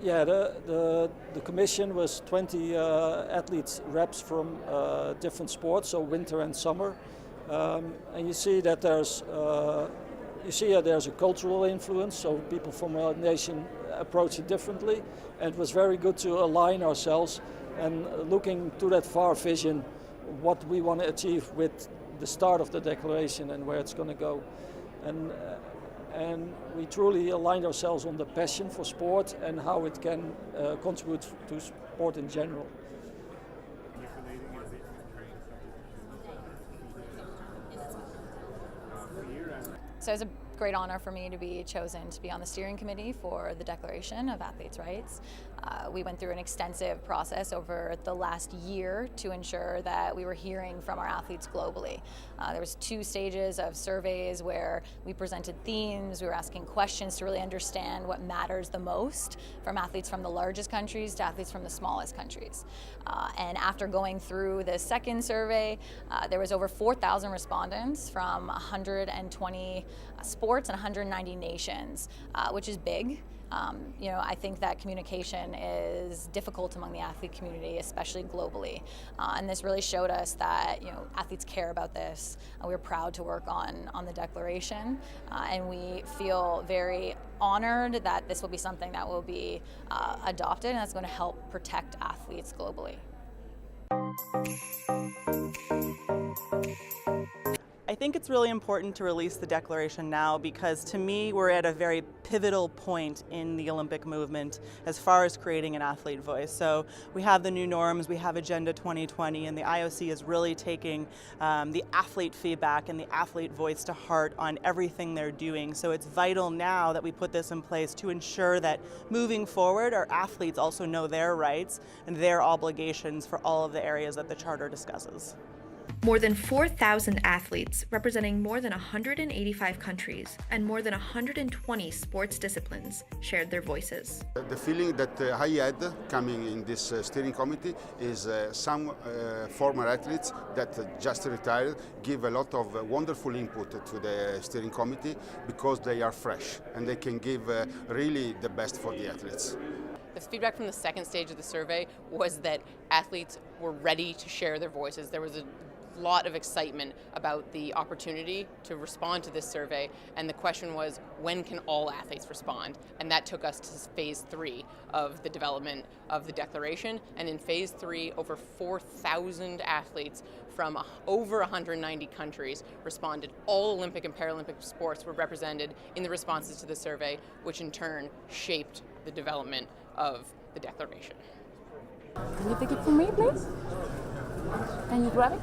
Yeah, the commission was 20 athletes, reps from different sports, so winter and summer, and you see that there's a cultural influence, so people from our nation approach it differently, and it was very good to align ourselves and looking to that far vision, what we want to achieve with the start of the declaration and where it's going to go. And we truly aligned ourselves on the passion for sport and how it can contribute to sport in general. So it's a great honor for me to be chosen to be on the steering committee for the Declaration of Athletes' Rights. We went through an extensive process over the last year to ensure that we were hearing from our athletes globally. There was 2 stages of surveys where we presented themes, we were asking questions to really understand what matters the most, from athletes from the largest countries to athletes from the smallest countries. And after going through the second survey, there was over 4,000 respondents from 120 sports and 190 nations, which is big. I think that communication is difficult among the athlete community, especially globally. And this really showed us that, athletes care about this. We're proud to work on the declaration, and we feel very honored that this will be something that will be adopted and that's going to help protect athletes globally. I think it's really important to release the declaration now because to me we're at a very pivotal point in the Olympic movement as far as creating an athlete voice. So we have the new norms, we have Agenda 2020, and the IOC is really taking the athlete feedback and the athlete voice to heart on everything they're doing. So it's vital now that we put this in place to ensure that moving forward our athletes also know their rights and their obligations for all of the areas that the Charter discusses. More than 4,000 athletes representing more than 185 countries and more than 120 sports disciplines shared their voices. The feeling that I had coming in this steering committee is some former athletes that just retired give a lot of wonderful input to the steering committee because they are fresh and they can give really the best for the athletes. The feedback from the second stage of the survey was that athletes were ready to share their voices. There was a lot of excitement about the opportunity to respond to this survey, and the question was, when can all athletes respond? And that took us to phase 3 of the development of the declaration, and in phase 3 over 4,000 athletes from over 190 countries responded. All Olympic and Paralympic sports were represented in the responses to the survey, which in turn shaped the development of the declaration. Can you take it from me, please? Can you grab it?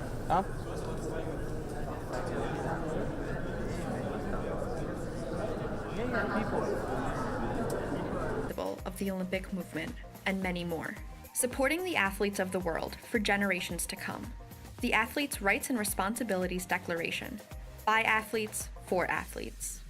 Of the Olympic movement, and many more. Supporting the athletes of the world for generations to come. The Athletes' Rights and Responsibilities Declaration. By athletes, for athletes.